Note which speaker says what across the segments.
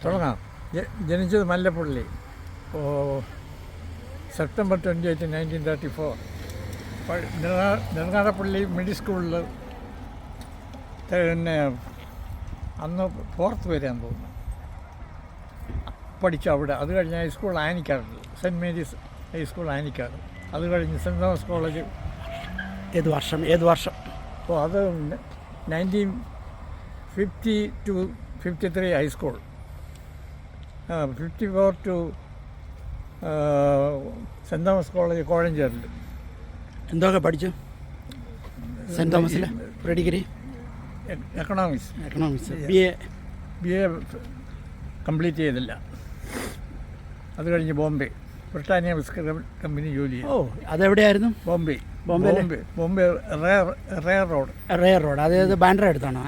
Speaker 1: തുടങ്ങാം. ജനിച്ചത് Mallappally, September 28, 1934. Nedungadappally middle സ്കൂളിൽ പിന്നെ അന്ന് 4th വരെയാൻ തോന്നുന്നു പഠിച്ചു അവിടെ. അത് കഴിഞ്ഞ് high school Anikkad, Saint Mary's high school Anikkad. അത് കഴിഞ്ഞ് സെൻറ്റ് തോമസ് കോളേജ്.
Speaker 2: ഏത് വർഷം?
Speaker 1: അപ്പോൾ അത് 1952-53 high school, 54 to saint Thomas college കോഴഞ്ചേരിൽ.
Speaker 2: എന്തൊക്കെ പഠിച്ചു സെൻറ്റ് തോമസിൽ? Degree
Speaker 1: economics. B A complete ചെയ്തില്ല. അത് കഴിഞ്ഞ് ബോംബെ ബ്രിട്ടാനിയ ബിസ്കറ്റ് കമ്പനി ജോലി ചെയ്തു.
Speaker 2: അതെവിടെയായിരുന്നു?
Speaker 1: ബോംബെ റെയർ റോഡ്.
Speaker 2: അതായത് ബാൻഡ്ര അടുത്താണോ?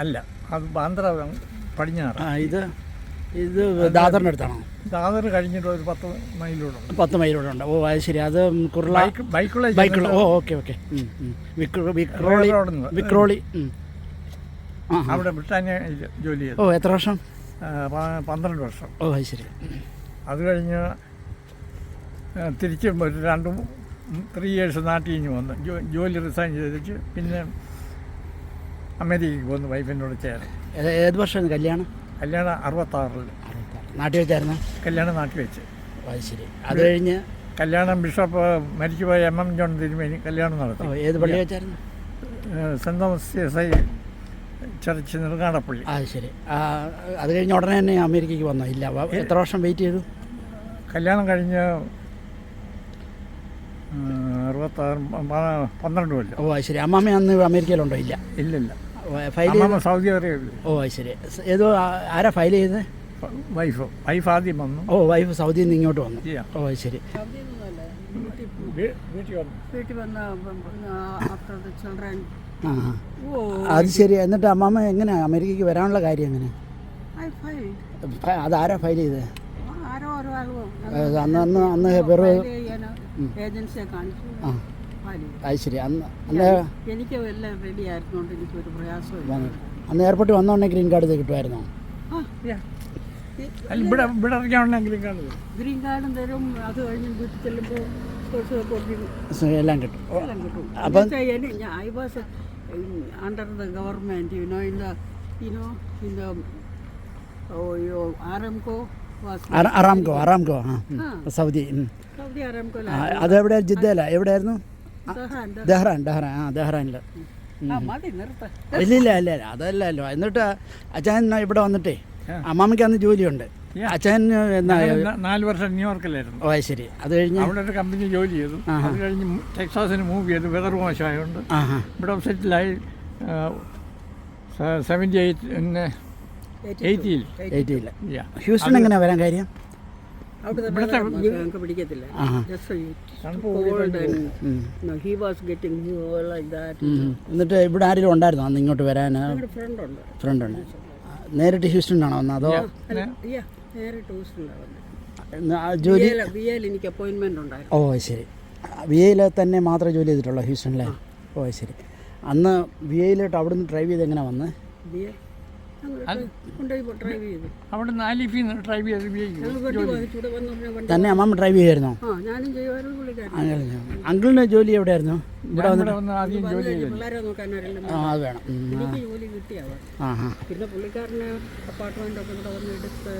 Speaker 1: അല്ല, അത് ബാന്ദ്ര പടിഞ്ഞാറ്.
Speaker 2: ഇത് ദാദറിൻ്റെ അടുത്താണോ?
Speaker 1: ദാദർ കഴിഞ്ഞിട്ട് ഒരു 10 മൈലൂടെ
Speaker 2: 10 മൈലൂടെ ഉണ്ട്. അത് ശരി. അത്
Speaker 1: ബൈക്കുള്ള.
Speaker 2: ഓക്കെ. വിക്രോളി.
Speaker 1: അവിടെ ബ്രിട്ടാനിയ ജോലി ചെയ്തു.
Speaker 2: എത്ര വർഷം?
Speaker 1: 12 വർഷം.
Speaker 2: അത് ശരി.
Speaker 1: അത് കഴിഞ്ഞ് തിരിച്ച് ഒരു 3 years നാട്ടിൽ കഴിഞ്ഞ് വന്നു. ജോലി റിസൈൻ ചെയ്തിട്ട് പിന്നെ അമേരിക്കയ്ക്ക് പോന്നു വൈഫിനോട് ചേർന്ന്.
Speaker 2: ഏത് വർഷം കല്യാണം?
Speaker 1: 66.
Speaker 2: നാട്ടിൽ വെച്ചായിരുന്നു
Speaker 1: കല്യാണം? നാട്ടിൽ വെച്ച്.
Speaker 2: അത് ശരി. അത് കഴിഞ്ഞ്
Speaker 1: കല്യാണം ബിഷപ്പ് മരിച്ചുപോയ MM ജോൺ തിരുമേനി കല്യാണം നടത്തി.
Speaker 2: ഏത് പള്ളി വെച്ചായിരുന്നു?
Speaker 1: Saint Thomas CSI church Nedungadappally.
Speaker 2: അത് ശരി. അത് കഴിഞ്ഞ് ഉടനെ തന്നെ അമേരിക്കയ്ക്ക് വന്നോ? ഇല്ല. എത്ര വർഷം വെയിറ്റ് ചെയ്തു?
Speaker 1: കല്യാണം കഴിഞ്ഞ് 12 കൊല്ലം.
Speaker 2: അത് ശരി. അമ്മാമ്മ അന്ന് അമേരിക്കയിലുണ്ടോ? ഇല്ല. File
Speaker 1: Saudi Arabia.
Speaker 2: ശരി. ഏതോ ആരാ ഫയൽ ചെയ്തത്?
Speaker 1: വൈഫ് ആദ്യം വന്നു.
Speaker 2: വൈഫ് സൗദിയിൽ നിന്ന് ഇങ്ങോട്ട് വന്നു. ശരി. അത് ശരി. എന്നിട്ട് അമ്മാമ്മ എങ്ങനെ അമേരിക്കയ്ക്ക് വരാനുള്ള കാര്യം എങ്ങനെ? അതാരാ ഫയൽ ചെയ്തത്? അന്ന് വെറുതെ
Speaker 3: ഏജൻസിയെ കാണിച്ചു.
Speaker 2: അത് ശരി.
Speaker 3: എനിക്ക് എല്ലാം റെഡി ആയിരുന്നോണ്ട് എനിക്കൊരു പ്രയാസമില്ല.
Speaker 2: അന്ന് എയർപോർട്ടിൽ വന്നോണ്ടെങ്കിൽ ഗ്രീൻ കാർഡ് കിട്ടുമായിരുന്നോ?
Speaker 3: ഗ്രീൻ കാർഡും തരും. അത് കഴിഞ്ഞ് വീട്ടിൽ ചെല്ലുമ്പോൾ
Speaker 2: എല്ലാം കിട്ടും.
Speaker 3: അപ്പം I was under the government
Speaker 2: Aramco Saudi. അതെവിടെ? ജിദ്ദയില? എവിടെയായിരുന്നു? ദഹ്റാനിൽ. ഇല്ല അതല്ലല്ലോ. എന്നിട്ട് അച്ഛൻ ഇവിടെ വന്നിട്ടേ അമ്മാമ്മയ്ക്ക് അന്ന് ജോലിയുണ്ട്. അച്ഛൻ
Speaker 1: 4 വർഷം ന്യൂയോർക്കിലായിരുന്നു.
Speaker 2: ശരി. അത് കഴിഞ്ഞ്
Speaker 1: അവിടെ ഒരു കമ്പനി ജോലി ചെയ്തു. അത് കഴിഞ്ഞ് ടെക്സാസിന് മൂവ് ചെയ്തു. വെതർ മോശമായതുകൊണ്ട് ഇവിടെ സെറ്റിലായി. 78-ൽ.
Speaker 2: ഹ്യൂസ്റ്റൺ എങ്ങനെയാ വരാൻ കാര്യം? എന്നിട്ട് ഇവിടെ ആരെങ്കിലും ഉണ്ടായിരുന്നോ അന്ന് ഇങ്ങോട്ട് വരാൻ? ഫ്രണ്ട് ഉണ്ട്. നേരിട്ട് ഹ്യൂസ്റ്റണിലാണോ വന്നത്? അതോ ജോലി?
Speaker 3: എനിക്ക് അപ്പോയിൻമെന്റ് ഉണ്ടായിരുന്നു.
Speaker 2: ശരി. VA തന്നെ മാത്രമേ ജോലി ചെയ്തിട്ടുള്ളൂ ഹ്യൂസ്റ്റണിലെ? ശരി. അന്ന് VAയിലോട്ട് അവിടെ നിന്ന് ഡ്രൈവ് ചെയ്ത് എങ്ങനെ വന്ന്? തന്നെ അമ്മ ഡ്രൈവ് ചെയ്യുമായിരുന്നോ? അങ്കിളിന് ജോലി എവിടെയായിരുന്നു? ഇവിടെ
Speaker 1: അത്
Speaker 2: വേണം.
Speaker 3: പിന്നെ പുള്ളിക്കാരന് അപ്പാർട്ട്മെന്റ് ഒക്കെ ഇവിടെ വന്ന് എടുത്ത്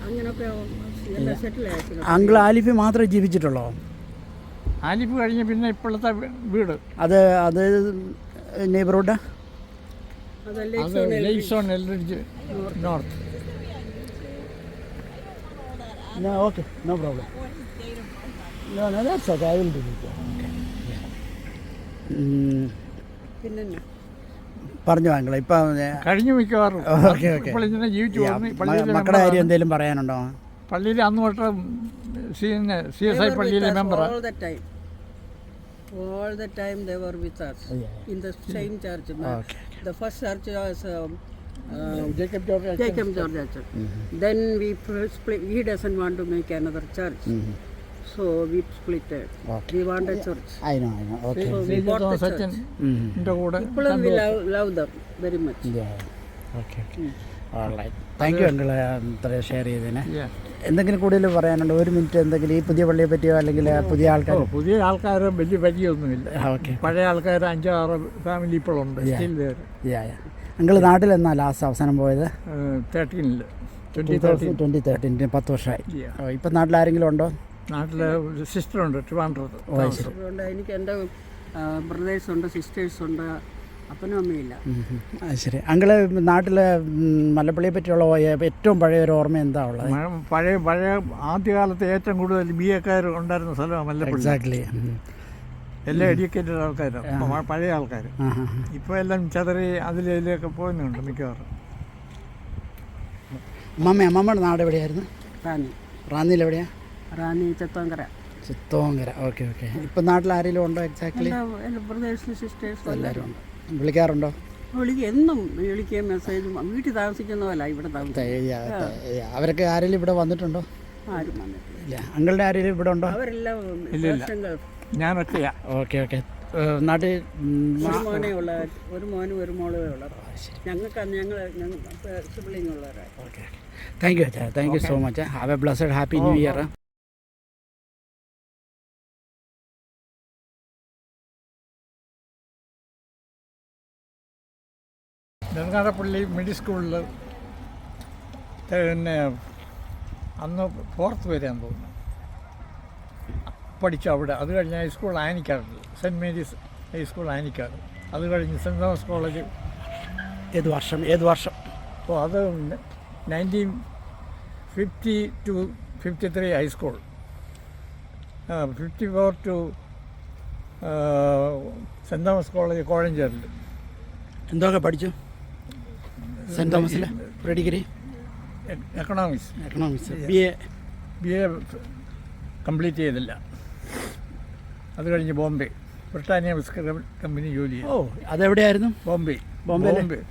Speaker 3: അങ്ങനെയൊക്കെ
Speaker 2: അങ്കിൾ ആലിഫി മാത്രമേ ജീവിച്ചിട്ടുള്ളൂ?
Speaker 1: ആലിഫ് കഴിഞ്ഞ് പിന്നെ ഇപ്പോഴത്തെ വീട്
Speaker 2: അത് neighbourhood
Speaker 1: Lakeson Eldridge north.
Speaker 2: Okay, no problem. That's okay, I will do it. പറഞ്ഞു വാങ്കളെ ഇപ്പം
Speaker 1: കഴിഞ്ഞു മിക്കവാറും.
Speaker 2: Okay okay.
Speaker 1: ജീവിച്ചു.
Speaker 2: മക്കളുടെ കാര്യം എന്തെങ്കിലും പറയാനുണ്ടോ?
Speaker 1: പള്ളിയിൽ അന്ന് തൊട്ട് CSI പള്ളിയിലെ മെമ്പറാണ്.
Speaker 3: All the time they were with us in the same church. The first church was Jacob George Church. Then we split. He doesn't want to make another church, so we split it. We want a church.
Speaker 2: I know. Okay.
Speaker 3: So we bought the church. People we love them very much.
Speaker 2: Okay. Thank you uncle ഇത്ര share ചെയ്തതിന്.
Speaker 1: Yeah.
Speaker 2: എന്തെങ്കിലും കൂടുതൽ പറയാനുണ്ടോ? ഒരു minute എന്തെങ്കിലും ഈ പുതിയ പള്ളിയെ പറ്റിയോ അല്ലെങ്കിൽ പുതിയ ആൾക്കാർ?
Speaker 1: പുതിയ ആൾക്കാർ വലിയ പരിചയമൊന്നുമില്ല.
Speaker 2: ഓക്കെ.
Speaker 1: പഴയ ആൾക്കാർ 5-6 ഫാമിലി ഇപ്പോഴുണ്ട്.
Speaker 2: അങ്കിൾ നാട്ടിൽ എന്നാ ലാസ്റ്റ് അവസാനം പോയത്?
Speaker 1: 2013
Speaker 2: 10 വർഷമായി. ഇപ്പം നാട്ടിൽ ആരെങ്കിലും ഉണ്ടോ?
Speaker 1: നാട്ടിൽ സിസ്റ്ററുണ്ട് ട്രിവാൻഡ്രത്ത്.
Speaker 3: എനിക്ക് എൻ്റെ ബ്രദേഴ്സ് ഉണ്ട്, സിസ്റ്റേഴ്സ് ഉണ്ട്, അപ്പനും അമ്മയില്ല.
Speaker 2: ശരി. അങ്കിള് നാട്ടിൽ മല്ലപ്പള്ളിയെ പറ്റിയുള്ള ഏറ്റവും പഴയ ഒരു ഓർമ്മ എന്താ ഉള്ളത്?
Speaker 1: പഴയ ആദ്യകാലത്ത് ഏറ്റവും കൂടുതൽ BA-ക്കാർ ഉണ്ടായിരുന്ന സ്ഥലമാണ് മല്ലപ്പള്ളി.
Speaker 2: എക്സാക്ട്ലി.
Speaker 1: എല്ലാം എഡ്യൂക്കേറ്റഡ് ആൾക്കാരാണ്, പഴയ ആൾക്കാർ. ഇപ്പോൾ എല്ലാം ചതറി അതിലൊക്കെ പോകുന്നുണ്ട് മിക്കവാറും.
Speaker 2: അമ്മമ്മയുടെ നാട് എവിടെയായിരുന്നു? റാന്നിയിൽ എവിടെയാ?
Speaker 3: റാന്നി ചിത്തോങ്കര.
Speaker 2: ഓക്കെ. ഇപ്പം നാട്ടിൽ ആരെങ്കിലും ഉണ്ടോ? എക്സാക്ട്ലി.
Speaker 3: ബ്രദേഴ്സ് സിസ്റ്റേഴ്സ്
Speaker 2: എല്ലാവരും ഉണ്ട്. വിളിക്കാറുണ്ടോ?
Speaker 3: എന്നും വിളിക്കുകയും മെസ്സേജും. വീട്ടിൽ താമസിക്കുന്ന പോലെ ഇവിടെ താമസിക്കും.
Speaker 2: അവരൊക്കെ ആരെങ്കിലും ഇവിടെ വന്നിട്ടുണ്ടോ?
Speaker 3: ആരും വന്നിട്ടില്ല.
Speaker 2: ഇല്ല. അങ്കിളുടെ ആരെങ്കിലും ഇവിടെ ഉണ്ടോ?
Speaker 3: അവരെല്ലാം
Speaker 1: ഞാൻ ഒക്കെയാ.
Speaker 2: ഓക്കെ. നാട്ടിൽ
Speaker 3: ഒരു മോനേ ഉള്ള, ഒരു മോനും ഒരു മോളേ ഉള്ള. ഞങ്ങൾക്ക് ഞങ്ങൾ സിബ്ലിംഗ് ഉള്ളവരാണ്.
Speaker 2: ഓക്കെ. താങ്ക് യു അച്ഛാ. Thank you so much. Have A blessed happy new year.
Speaker 1: Nedungadappally middle സ്കൂളിൽ പിന്നെ അന്ന് 4th വരെയാൻ തോന്നുന്നു പഠിച്ചു അവിടെ. അത് കഴിഞ്ഞ് high school Anikkad, Saint Mary's high school Anikkad. അത് കഴിഞ്ഞ് സെൻറ്റ് തോമസ് കോളേജ്.
Speaker 2: ഏത് വർഷം?
Speaker 1: അപ്പോൾ അത് 1952-53 high school. 54 to saint Thomas college കോഴഞ്ചേരിൽ.
Speaker 2: എന്തൊക്കെ പഠിച്ചു സെൻറ്റ് തോമസിൽ? Pre degree
Speaker 1: economics.
Speaker 2: BA
Speaker 1: complete ചെയ്തില്ല. അത് കഴിഞ്ഞ് ബോംബെ ബ്രിട്ടാനിയ ബിസ്കറ്റ് കമ്പനി ജോലി ചെയ്തു.
Speaker 2: അതെവിടെയായിരുന്നു?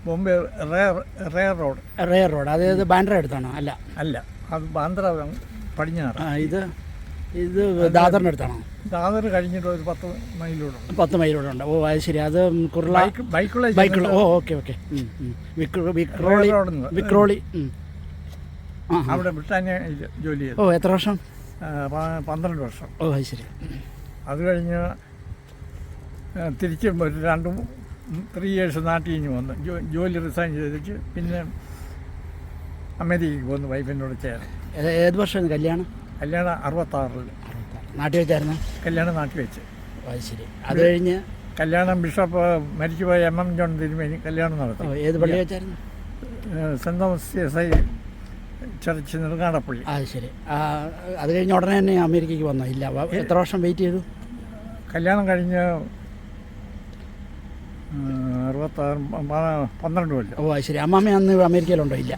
Speaker 1: ബോംബെ
Speaker 2: റെയർ റോഡ്. അതായത് ബാൻഡ്ര അടുത്താണോ? അല്ല,
Speaker 1: അത് ബാന്ദ്ര പടിഞ്ഞാറ്.
Speaker 2: ഇത് ദാദറിൻ്റെ അടുത്താണോ?
Speaker 1: ദാദർ കഴിഞ്ഞിട്ട് ഒരു 10 മൈലൂടെ
Speaker 2: 10 മൈലൂടെ ഉണ്ട്. അത് ശരി. അത് ബൈക്കുള്ള. ഓക്കെ. വിക്രോളി.
Speaker 1: അവിടെ ബ്രിട്ടാനിയ ജോലി ചെയ്തു.
Speaker 2: എത്ര വർഷം?
Speaker 1: 12 വർഷം.
Speaker 2: അത് ശരി.
Speaker 1: അത് കഴിഞ്ഞ് തിരിച്ച് ഒരു 3 years നാട്ടിൽ കഴിഞ്ഞ് വന്നു. ജോലി റിസൈൻ ചെയ്തിട്ട് പിന്നെ അമേരിക്കയ്ക്ക് പോന്നു വൈഫിനോട് ചേർന്ന്.
Speaker 2: ഏത് വർഷം കല്യാണം?
Speaker 1: 66
Speaker 2: നാട്ടിൽ വെച്ചായിരുന്നു
Speaker 1: കല്യാണം. നാട്ടിൽ വെച്ച്.
Speaker 2: അത് ശരി. അത് കഴിഞ്ഞ്
Speaker 1: കല്യാണം ബിഷപ്പ് മരിച്ചുപോയ MM ജോൺ തിരുമേനി കല്യാണം നടത്തി.
Speaker 2: ഏത് പള്ളി വെച്ചായിരുന്നു?
Speaker 1: Saint Thomas CSI church Nedungadappally.
Speaker 2: അത് ശരി. അത് കഴിഞ്ഞ് ഉടനെ തന്നെ അമേരിക്കയ്ക്ക് വന്നോ? ഇല്ല. എത്ര വർഷം വെയിറ്റ് ചെയ്തു?
Speaker 1: കല്യാണം കഴിഞ്ഞ് 12 കൊല്ലം.
Speaker 2: അത് ശരി. അമ്മാമ്മ അന്ന് അമേരിക്കയിലുണ്ടോ? ഇല്ല.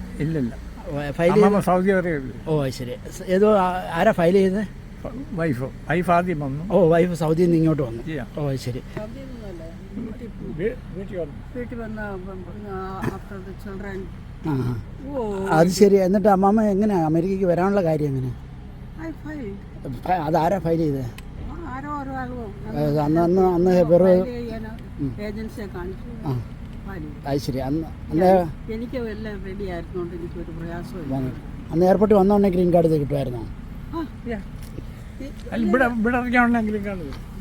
Speaker 2: File
Speaker 1: Saudi Arabia.
Speaker 2: ശരി. ഏതോ ആരാ ഫയൽ ചെയ്തത്?
Speaker 1: വൈഫ് ആദ്യം വന്നു.
Speaker 2: വൈഫ് സൗദിയിൽ നിന്ന് ഇങ്ങോട്ട് വന്നു. ശരി.
Speaker 3: വീട്ടിൽ വന്ന ആഫ്റ്റർ ദ ചിൽഡ്രൻ.
Speaker 2: അത് ശരി. എന്നിട്ട് അമ്മാമ്മ എങ്ങനെയാ അമേരിക്കയ്ക്ക് വരാനുള്ള കാര്യം എങ്ങനെ? അതാരാ ഫയൽ ചെയ്തത്? അന്ന് വെറുതെ
Speaker 3: ഏജൻസിയെ കാണിച്ചു.
Speaker 2: അത് ശരി.
Speaker 3: എനിക്ക് എല്ലാം റെഡി ആയിരുന്നോണ്ട് എനിക്കൊരു പ്രയാസമില്ല.
Speaker 2: അന്ന് എയർപോർട്ടിൽ വന്നോണ്ടേ ഗ്രീൻ കാർഡ് കിട്ടുമായിരുന്നോ?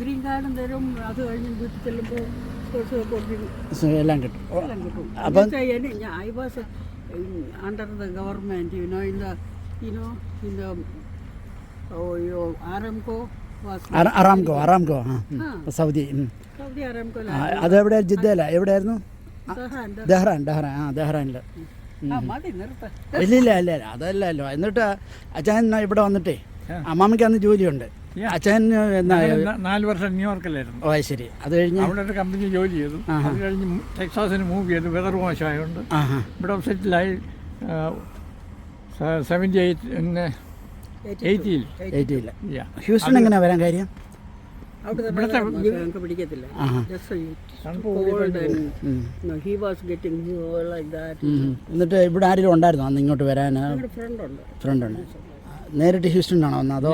Speaker 3: ഗ്രീൻ കാർഡും തരും. അത് കഴിഞ്ഞ് വീട്ടിൽ ചെല്ലുമ്പോൾ
Speaker 2: എല്ലാം കിട്ടും.
Speaker 3: അപ്പം I was under the government,
Speaker 2: Aramco. Saudi. അതെവിടെ? ജിദ്ദയില? എവിടെയായിരുന്നു? ദഹ്റാനിൽ. ഇല്ല അതല്ലല്ലോ. എന്നിട്ട് അച്ഛൻ ഇവിടെ വന്നിട്ടേ അമ്മാമ്മയ്ക്ക് അന്ന് ജോലിയുണ്ട്. അച്ഛൻ
Speaker 1: 4 വർഷം ന്യൂയോർക്കിലായിരുന്നു.
Speaker 2: ശരി. അത് കഴിഞ്ഞ്
Speaker 1: അവിടെ ഒരു കമ്പനി ജോലി ചെയ്തു. അത് കഴിഞ്ഞ് ടെക്സാസിന് മൂവ് ചെയ്തു. വെതർ മോശമായതുകൊണ്ട് ഇവിടെ സെറ്റിലായി. 78
Speaker 2: ഹ്യൂസ്റ്റൺ എങ്ങനെ വരാൻ കാര്യം? എന്നിട്ട് ഇവിടെ ആരെങ്കിലും ഉണ്ടായിരുന്നോ അന്ന് ഇങ്ങോട്ട് വരാൻ? ഫ്രണ്ട് ഉണ്ട്. നേരിട്ട് ഹ്യൂസ്റ്റണിലാണോ വന്നത്? അതോ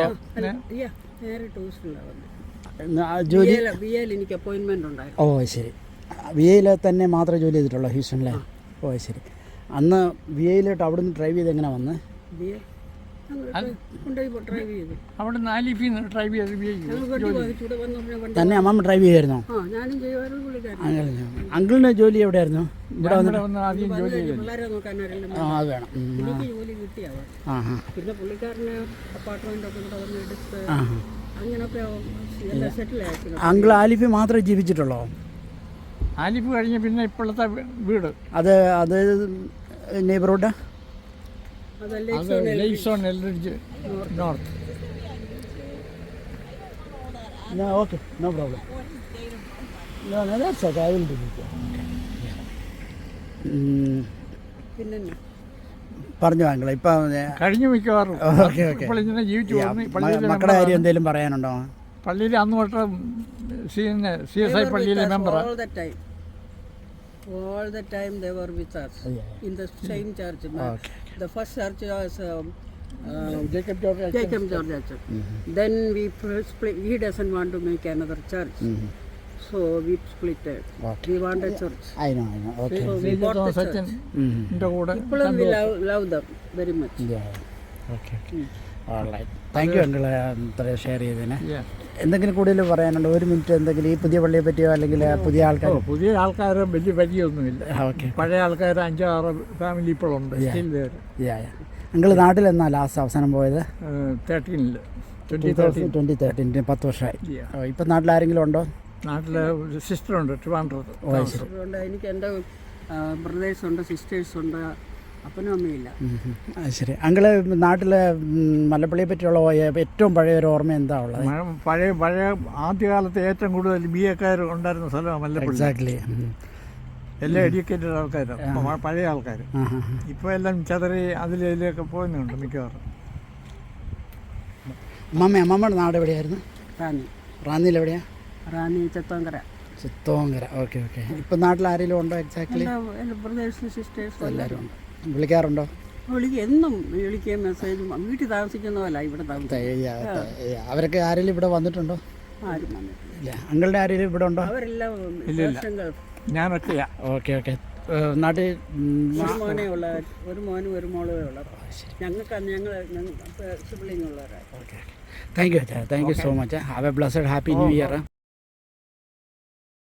Speaker 2: ജോലി?
Speaker 3: എനിക്ക് അപ്പോയിൻമെന്റ് ഉണ്ടായിരുന്നു.
Speaker 2: ശരി. VA തന്നെ മാത്രമേ ജോലി ചെയ്തിട്ടുള്ളൂ ഹ്യൂസ്റ്റണിലെ? ശരി. അന്ന് വി ഐയിലോട്ട് അവിടുന്ന് ഡ്രൈവ് ചെയ്ത് എങ്ങനെ വന്ന്
Speaker 3: കൊണ്ടുപോയി ഡ്രൈവ് ചെയ്തു.
Speaker 1: അവിടെ നിന്ന് ആലിഫിൽ നിന്ന് ഡ്രൈവ് ചെയ്ത്
Speaker 3: ഞങ്ങൾ വണ്ടി വാങ്ങിച്ചൂടെ വന്നു വണ്ടി.
Speaker 2: തന്നെ അമ്മമ്മ ഡ്രൈവ് ചെയ്യുമായിരുന്നോ?
Speaker 3: ആ ഞാനും ചെയ്യുമായിരുന്നു, പുള്ളിക്കാരൻ.
Speaker 2: അങ്കിളിൻ്റെ ജോലി എവിടെയായിരുന്നു? ഇവിടെ
Speaker 1: ഇവിടെ വന്ന് ആദ്യം ജോലി ചെയ്തു.
Speaker 3: പിള്ളേരെ നോക്കാനാരെല്ലാം
Speaker 2: ആ അത് വേണം.
Speaker 3: എനിക്ക് ജോലി കിട്ടിയാവാ.
Speaker 2: ആ ഹാ
Speaker 3: പിന്നെ പുള്ളിക്കാരന് അപ്പാർട്ട്മെൻ്റൊക്കെ ഇവിടെ വന്ന് എടുത്ത് അങ്ങനെയൊക്കെ എല്ലാം സെറ്റിലാക്കി.
Speaker 2: അങ്കിൾ ആലിഫി മാത്രമേ ജീവിച്ചിട്ടുള്ളോ?
Speaker 1: ആലിഫ് കഴിഞ്ഞ് പിന്നെ ഇപ്പോഴത്തെ വീട്
Speaker 2: അത് നെയ്ബർഹുഡ്
Speaker 3: അതല്ലേ
Speaker 1: അത് ലൈസോൺ Eldridge north.
Speaker 2: Okay no problem.
Speaker 3: പിന്നെ
Speaker 2: പറഞ്ഞു അങ്കിൾ ഇപ്പം
Speaker 1: കഴിഞ്ഞു മിക്കവാറും.
Speaker 2: Okay okay.
Speaker 1: ഇപ്പോൾ ഇങ്ങനെ ജീവിച്ചു പോകുന്നു. പള്ളിയിലെ
Speaker 2: മക്കളുടെ കാര്യം എന്തെങ്കിലും പറയാനുണ്ടോ?
Speaker 1: പള്ളിയിൽ അന്ന് തൊട്ട് CSI പള്ളിയിലെ മെമ്പറാണ്.
Speaker 3: all the time they were with us in the same church. The first church was
Speaker 1: Jacob George
Speaker 3: Church. Then we split. He doesn't want to make another church, so we split it. We want a church.
Speaker 2: I know. Okay.
Speaker 3: So we bought the church.
Speaker 1: സച്ചിൻ്റെ കൂടെ
Speaker 3: People we love them very much.
Speaker 2: Okay alright. Thank you uncle ഇത്രയും share ചെയ്തതിന്.
Speaker 1: Yeah.
Speaker 2: എന്തെങ്കിലും കൂടുതൽ പറയാനുണ്ടോ? ഒരു minute എന്തെങ്കിലും ഈ പുതിയ പള്ളിയെ പറ്റിയോ അല്ലെങ്കിൽ പുതിയ ആൾക്കാർ?
Speaker 1: പുതിയ ആൾക്കാർ വലിയ പരിചയമൊന്നുമില്ല.
Speaker 2: ഓക്കെ.
Speaker 1: പഴയ ആൾക്കാർ 5-6 ഫാമിലി ഇപ്പോഴുണ്ട്.
Speaker 2: അങ്കിൾ നാട്ടിൽ എന്നാ ലാസ്റ്റ് അവസാനം പോയത്?
Speaker 1: 2013
Speaker 2: 10 വർഷമായി. ഇപ്പം നാട്ടിൽ ആരെങ്കിലും ഉണ്ടോ?
Speaker 1: നാട്ടിൽ സിസ്റ്ററുണ്ട് ട്രിവാൻഡ്രത്ത്.
Speaker 3: അതുകൊണ്ട് എനിക്ക് എൻ്റെ ബ്രദേഴ്സ് ഉണ്ട്, സിസ്റ്റേഴ്സ് ഉണ്ട്, അപ്പനും അമ്മയില്ല.
Speaker 2: ശരി. അങ്കിള് നാട്ടിൽ മല്ലപ്പള്ളിയെ പറ്റിയുള്ള ഏറ്റവും പഴയ ഒരു ഓർമ്മ എന്താ ഉള്ളത്?
Speaker 1: പഴയ ആദ്യകാലത്ത് ഏറ്റവും കൂടുതൽ BA-ക്കാർ ഉണ്ടായിരുന്ന സ്ഥലമാണ് മല്ലപ്പള്ളി.
Speaker 2: എക്സാക്ട്ലി.
Speaker 1: എല്ലാം എഡ്യൂക്കേറ്റഡ് ആൾക്കാരാണ് പഴയ ആൾക്കാർ. ഇപ്പോൾ എല്ലാം ചതറി അതിലൊക്കെ പോകുന്നുണ്ട് മിക്കവാറും.
Speaker 2: അമ്മമ്മയുടെ നാട് എവിടെയായിരുന്നു? റാന്നിയിൽ എവിടെയാ?
Speaker 3: റാന്നി ചിത്തോങ്കര.
Speaker 2: ഓക്കെ. ഇപ്പം നാട്ടിൽ ആരെങ്കിലും ഉണ്ടോ? എക്സാക്ട്ലി.
Speaker 3: എൻ്റെ ബ്രദേഴ്സും സിസ്റ്റേഴ്സും
Speaker 2: എല്ലാവരും ഉണ്ട്. വിളിക്കാറുണ്ടോ?
Speaker 3: എന്നും വിളിക്കുകയും മെസ്സേജും. വീട്ടിൽ താമസിക്കുന്ന പോലെ ഇവിടെ താമസിക്കും.
Speaker 2: അവരൊക്കെ ആരെങ്കിലും ഇവിടെ വന്നിട്ടുണ്ടോ?
Speaker 3: ആരും വന്നിട്ടില്ല.
Speaker 2: അങ്കിളുടെ ആരെങ്കിലും ഇവിടെ ഉണ്ടോ?
Speaker 3: അവരെല്ലാം
Speaker 1: ഞാൻ ഒക്കെയാ.
Speaker 2: ഓക്കെ. നാട്ടിൽ
Speaker 3: ഒരു മോനേ ഉള്ള, ഒരു മോനും ഒരു മോളേ ഉള്ള. ഞങ്ങൾ സിബ്ലിംഗ് ഉള്ളവരാണ്.
Speaker 2: Thank you so much. Have A blessed happy new year.